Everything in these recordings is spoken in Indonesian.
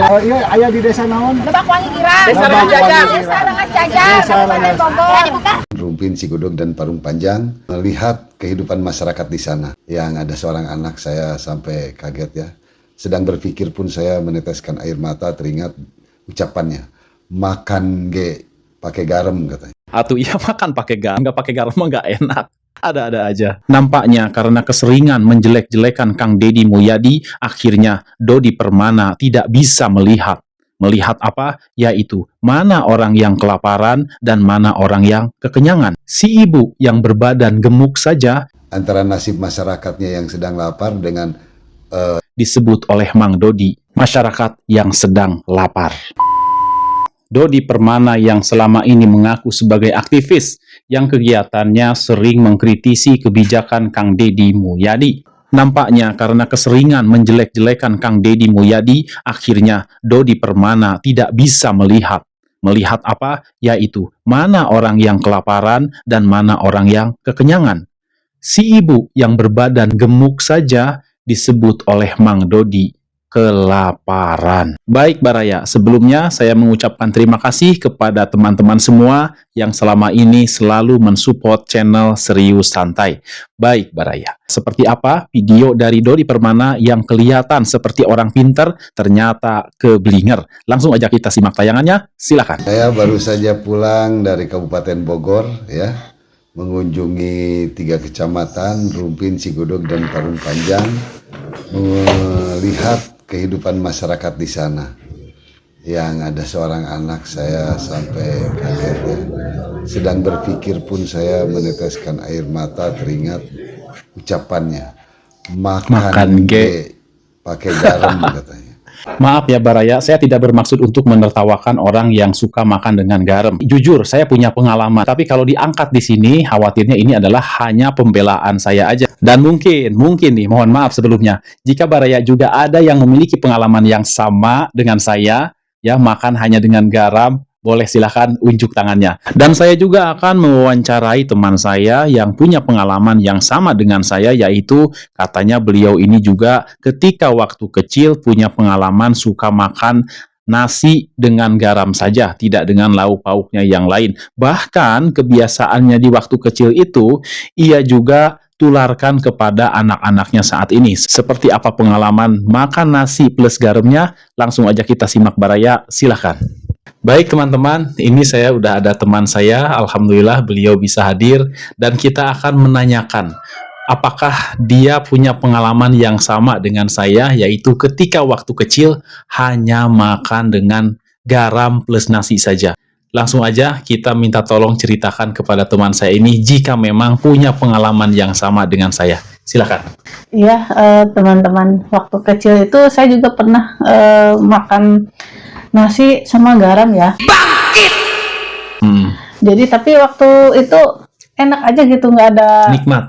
Oh iya, ayah di desa naon? Lebak Wangi Girang. Desa Rengas Jajar. Desa Rengas Jajar, Kabupaten Bogor. Rumpin Cigodog dan Parung Panjang, melihat kehidupan masyarakat di sana. Yang ada seorang anak, saya sampai kaget ya. Sedang berpikir pun saya meneteskan air mata teringat ucapannya. Makan ge pakai garam katanya. Atau iya makan pakai garam, nggak pakai garam mah nggak enak. Ada-ada aja. Nampaknya karena keseringan menjelek-jelekan Kang Deddy Mulyadi, akhirnya Dodi Permana tidak bisa melihat. Melihat apa? Yaitu mana orang yang kelaparan dan mana orang yang kekenyangan. Si ibu yang berbadan gemuk saja Antara nasib masyarakatnya yang sedang lapar dengan disebut oleh Mang Dodi, masyarakat yang sedang lapar. Dodi Permana yang selama ini mengaku sebagai aktivis yang kegiatannya sering mengkritisi kebijakan Kang Deddy Mulyadi. Nampaknya karena keseringan menjelek-jelekan Kang Deddy Mulyadi, akhirnya Dodi Permana tidak bisa melihat. Melihat apa? Yaitu mana orang yang kelaparan dan mana orang yang kekenyangan. Si ibu yang berbadan gemuk saja disebut oleh Mang Dodi kelaparan. Baik Baraya, sebelumnya saya mengucapkan terima kasih kepada teman-teman semua yang selama ini selalu mensupport channel Serius Santai. Baik Baraya, seperti apa video dari Dodi Permana yang kelihatan seperti orang pintar ternyata keblinger? Langsung aja kita simak tayangannya, silakan. saya baru saja pulang dari Kabupaten Bogor ya, mengunjungi 3 kecamatan Rumpin, Cigodog dan Parung Panjang, melihat kehidupan masyarakat di sana. Yang ada seorang anak, saya sampai kaget ya. Sedang berpikir pun saya meneteskan air mata teringat ucapannya. Makan ge pakai garam katanya. Maaf ya Baraya, saya tidak bermaksud untuk menertawakan orang yang suka makan dengan garam. Jujur, saya punya pengalaman. Tapi kalau diangkat di sini, khawatirnya ini adalah hanya pembelaan saya aja. Dan mungkin nih, mohon maaf sebelumnya, jika Baraya juga ada yang memiliki pengalaman yang sama dengan saya, ya makan hanya dengan garam, boleh silahkan unjuk tangannya. Dan saya juga akan mewawancarai teman saya yang punya pengalaman yang sama dengan saya, yaitu katanya beliau ini juga ketika waktu kecil punya pengalaman suka makan nasi dengan garam saja, tidak dengan lauk pauknya yang lain. Bahkan kebiasaannya di waktu kecil itu, ia juga tularkan kepada anak-anaknya saat ini. Seperti apa pengalaman makan nasi plus garamnya? Langsung aja kita simak Baraya, silahkan. Baik teman-teman, ini saya udah ada teman saya, alhamdulillah beliau bisa hadir dan kita akan menanyakan apakah dia punya pengalaman yang sama dengan saya, yaitu ketika waktu kecil hanya makan dengan garam plus nasi saja. Langsung aja kita minta tolong ceritakan kepada teman saya ini jika memang punya pengalaman yang sama dengan saya. Silakan. Iya, teman-teman, waktu kecil itu saya juga pernah makan nasi sama garam ya. Jadi tapi waktu itu enak aja gitu, nggak ada Nikmat.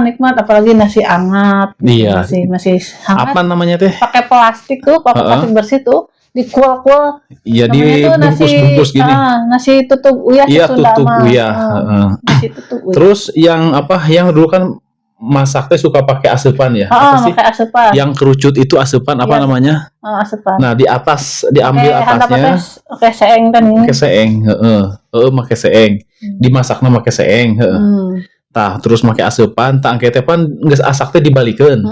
Nikmat, apalagi nasi hangat. Iya. Masih hangat. Apa namanya teh? Pakai plastik tuh, pakai plastik bersih tuh, dikual-kual. Iya, Namanya tuh dibungkus-bungkus gini. nasi tutup uyah. Iya, Sunda tutup mah. uyah. Nasi tutup uyah. Terus yang apa? Yang dulu kan masaknya suka pakai asupan ya? Apa sih? Pakai asupan. Yang kerucut itu asupan apa Iya. namanya? Asupan. Nah, di atas diambil atasnya Pakai seeng kan ini. pakai seeng, pakai seeng. Dimasaknya pakai seeng, Tah, terus pakai asupan, tah angke teh pan geus asak teh dibalikeun.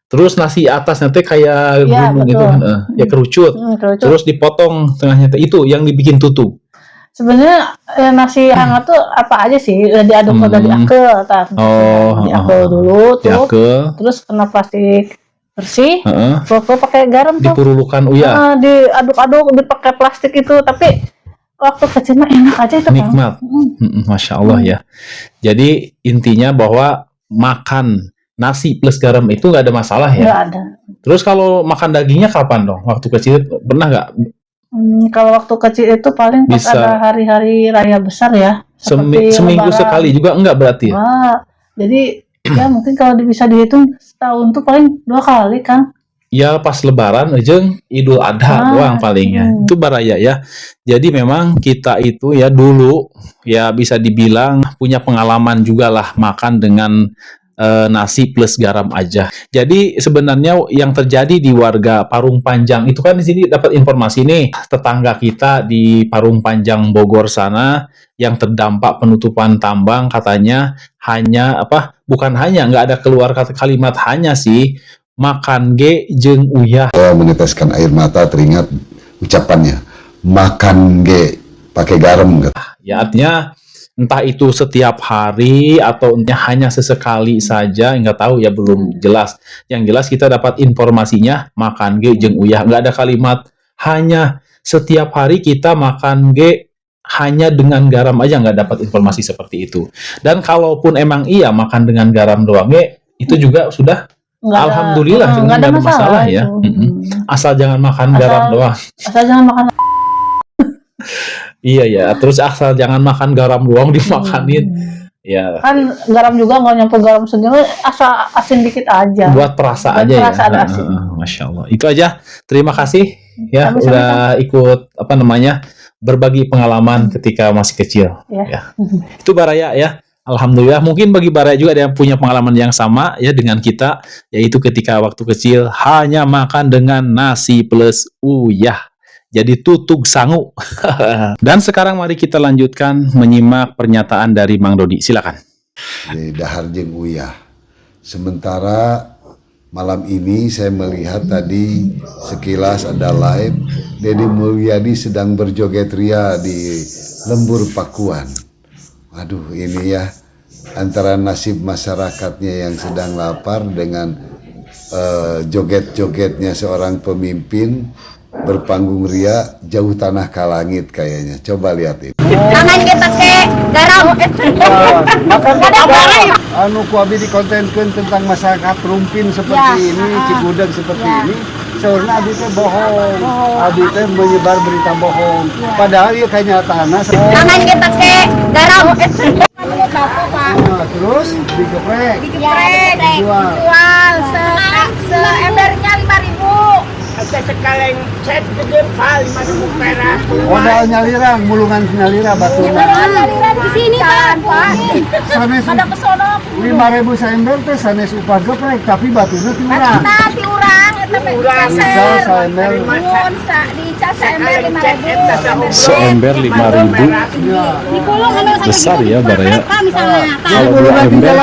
Terus nasi atasnya teh kayak Iya, gunung gitu, betul. ya kerucut. Kerucut. Terus dipotong tengahnya teh itu yang dibikin tutup. Sebenarnya nasi hangat tuh apa aja sih, diaduk udah diakel, diakel dulu tuh, Diakel, terus kena plastik bersih, pokoknya pakai garam tuh, dipurulukan uyah. diaduk-aduk, dipakai plastik itu, tapi waktu kecil mah enak aja itu kan. Nikmat. Masya Allah ya. Jadi intinya bahwa makan nasi plus garam itu nggak ada masalah ya. Nggak ada. Terus kalau makan dagingnya kapan dong? Waktu kecil pernah nggak? Kalau waktu kecil itu paling pas Bisa. ada hari-hari raya besar ya, seperti Seminggu Lebaran. sekali juga enggak berarti ya? Wah, jadi ya mungkin kalau bisa dihitung setahun tuh paling 2 kali kan. Ya pas Lebaran jeung Idul Adha doang palingnya. Itu Baraya ya. Jadi memang kita itu ya dulu ya bisa dibilang punya pengalaman juga lah makan dengan nasi plus garam aja. Jadi sebenarnya yang terjadi di warga Parung Panjang itu kan di sini dapat informasi nih, tetangga kita di Parung Panjang Bogor sana yang terdampak penutupan tambang katanya hanya bukan hanya, nggak ada keluar kata kalimat hanya sih, makan ge jeung uyah. Saya meneteskan air mata teringat ucapannya, makan ge pakai garam. Ya artinya entah itu setiap hari atau hanya sesekali saja, nggak tahu ya, belum jelas. Yang jelas kita dapat informasinya makan ge jeung uyah, nggak ada kalimat hanya setiap hari kita makan ge hanya dengan garam aja, nggak dapat informasi seperti itu. Dan kalaupun emang iya makan dengan garam doang ge, itu juga sudah alhamdulillah nggak ada masalah ya. itu. Asal jangan makan garam doang. Asal jangan makan. Iya ya, terus asal jangan makan garam doang dimakanin. Ya. Kan garam juga nggak nyampe garam segini, asal asin dikit aja. Buat perasa Buat aja perasa ya. ada asin. Masya Allah. Itu aja. Terima kasih ya Sama-sama. udah ikut berbagi pengalaman ketika masih kecil. Ya. Itu Baraya ya. Alhamdulillah. Mungkin bagi Baraya juga ada yang punya pengalaman yang sama ya dengan kita, yaitu ketika waktu kecil hanya makan dengan nasi plus uyah. Jadi tutug sangu. Dan sekarang mari kita lanjutkan menyimak pernyataan dari Mang Dodi. Silakan. Di dahar jeung uyah. Sementara malam ini saya melihat tadi sekilas ada live Deddy Mulyadi sedang berjoget ria di Lembur Pakuan. Aduh, ini ya antara nasib masyarakatnya yang sedang lapar dengan joget-jogetnya seorang pemimpin berpanggung ria jauh tanah ka langit kayaknya. Coba lihat ini. Jangan kita pakai garam. Makan Ada garam. anu ku abi dikontenkeun tentang masyarakat rumpin seperti Ya, ini, Cigudeg seperti ini. Saurna abi teh bohong. Abi teh menyebar berita bohong. Padahal ieu kenyataan. Jangan kita pakai garam. Nah, terus digeprek. Digeprek, Dijual. dijual seembernya 5.000. Sekaleng set gede pal 5.000 perak. Modal nyalirang, mulungan nyalira batuna. Aliran di sini kan, Pak. Sanes Ada kesono. 5.000 saember teh sanes upah geprek tapi batuna ti urang. Nanti urang eta teh Dical saember. Mun dicas seember 5.000. Seember 5.000. Ya. Dikulung anu Besar ya Baraya. misalnya. Kalau 2 ember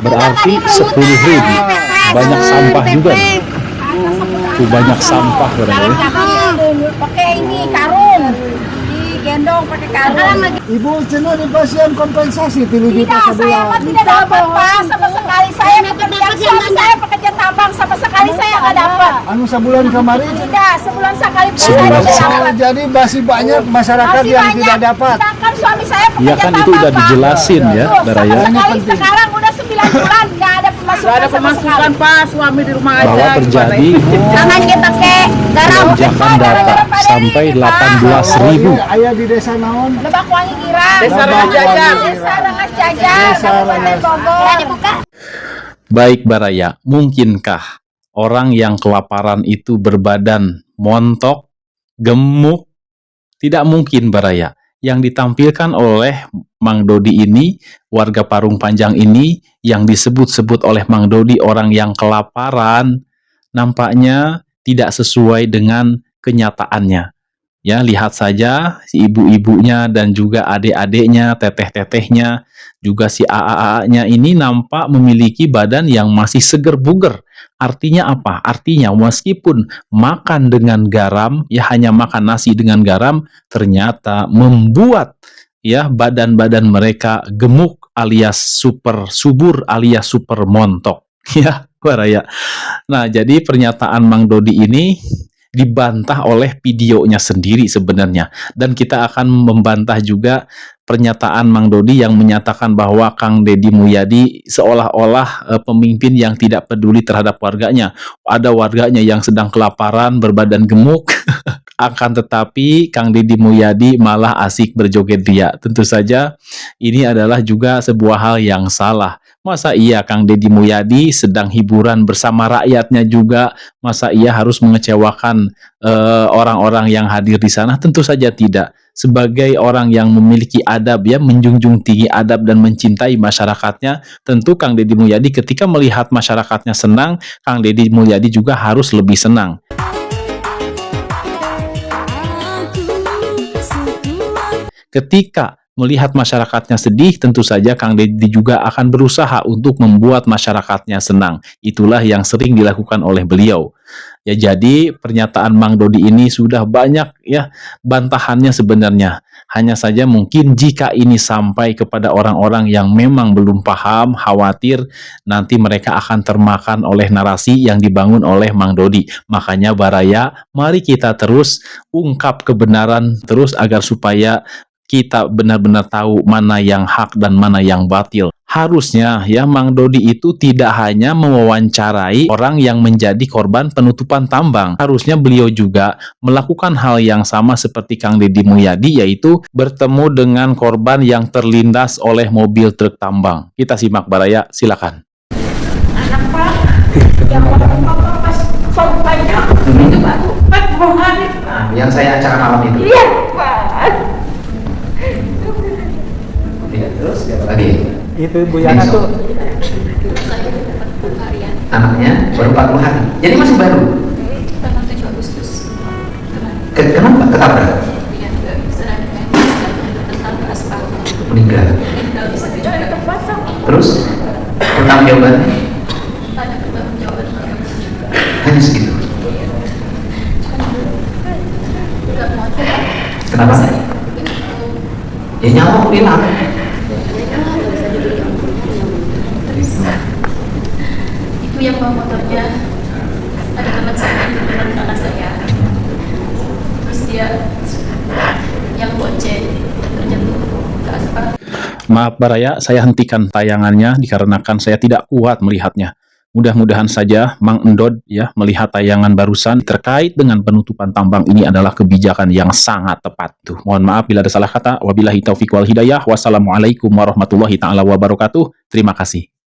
berarti 10.000. Banyak sampah juga. Tuh banyak sampah Baraya. Pakai ini karung. Digendong pakai karung. Ibu cenah dipasieun kompensasi 3 juta Tidak, saya mah sebulan. tidak dapat Pak sama sekali. Saya pekerja suami saya pekerja tambang sama sekali saya nggak dapat. Anu sebulan kemarin Tidak, sebulan sekali pun saya Sebulan tidak sekali. dapat. jadi masih banyak masyarakat Masih yang banyak. tidak dapat. Sedangkan suami saya pekerja Iya kan itu tambang, udah Pak. dijelasin ya Tuh, Baraya. sama sekali sekarang udah 9 bulan nggak ada pemasukan Gak ada sama pemasukan sekali. pas suami di rumah aja. Bahwa terjadi Jangan kita pakai garam. lonjakan data sampai 18.000. Ayah di desa naon? Lebak Wangi Girang. Desa Rengas Jajar. Desa Rengas Jajar. Desa Kabupaten Rengas. Bogor. Dibuka. Baik Baraya, mungkinkah orang yang kelaparan itu berbadan montok, gemuk? Tidak mungkin Baraya. Yang ditampilkan oleh Mang Dodi ini, warga Parung Panjang ini, yang disebut-sebut oleh Mang Dodi orang yang kelaparan, nampaknya tidak sesuai dengan kenyataannya. Ya, lihat saja si ibu-ibunya dan juga adik-adiknya, teteh-tetehnya, juga si AA-nya ini nampak memiliki badan yang masih seger buger. Artinya apa? Artinya meskipun makan dengan garam, ya hanya makan nasi dengan garam, ternyata membuat ya badan-badan mereka gemuk alias super subur alias super montok. Ya, Baraya. Nah, jadi pernyataan Mang Dodi ini dibantah oleh videonya sendiri sebenarnya. Dan kita akan membantah juga pernyataan Mang Dodi yang menyatakan bahwa Kang Deddy Mulyadi seolah-olah pemimpin yang tidak peduli terhadap warganya. Ada warganya yang sedang kelaparan, berbadan gemuk, akan tetapi Kang Deddy Mulyadi malah asik berjoget ria. Tentu saja ini adalah juga sebuah hal yang salah. Masa iya Kang Deddy Mulyadi sedang hiburan bersama rakyatnya juga, masa iya harus mengecewakan orang-orang yang hadir di sana? Tentu saja tidak. Sebagai orang yang memiliki adab ya, menjunjung tinggi adab dan mencintai masyarakatnya, tentu Kang Deddy Mulyadi ketika melihat masyarakatnya senang, Kang Deddy Mulyadi juga harus lebih senang. Ketika melihat masyarakatnya sedih, tentu saja Kang Deddy juga akan berusaha untuk membuat masyarakatnya senang. Itulah yang sering dilakukan oleh beliau. Ya, jadi pernyataan Mang Dodi ini sudah banyak ya bantahannya sebenarnya. Hanya saja mungkin jika ini sampai kepada orang-orang yang memang belum paham, khawatir nanti mereka akan termakan oleh narasi yang dibangun oleh Mang Dodi. Makanya Baraya, mari kita terus ungkap kebenaran terus agar supaya kita benar-benar tahu mana yang hak dan mana yang batil. Harusnya ya Mang Dodi itu tidak hanya mewawancarai orang yang menjadi korban penutupan tambang. Harusnya beliau juga melakukan hal yang sama seperti Kang Deddy Mulyadi, yaitu bertemu dengan korban yang terlindas oleh mobil truk tambang. Kita simak Baraya, silakan. Anak Pak, yang bapak pas sampainya itu baru 40 hari. Nah, yang saya acara malam itu. Iya Pak. Ya, terus siapa lagi? Itu Bu Yana tuh. Anaknya baru 40 hari. Jadi masih baru. Tanggal 7 Agustus Kenapa? Ketabrak? Meninggal. Terus? Pertanggungjawabannya? Hanya segitu. Kenapa? Ya nyawa hilang. itu yang bawa motornya ada teman saya, teman anak saya, terus dia yang bonceng terjatuh ke aspal. Maaf Baraya, saya hentikan tayangannya dikarenakan saya tidak kuat melihatnya. Mudah-mudahan saja Mang Endod ya melihat tayangan barusan terkait dengan penutupan tambang ini adalah kebijakan yang sangat tepat. Tuh, mohon maaf bila ada salah kata. Wabillahi taufiq wal hidayah. Wassalamualaikum warahmatullahi taala wabarakatuh. Terima kasih.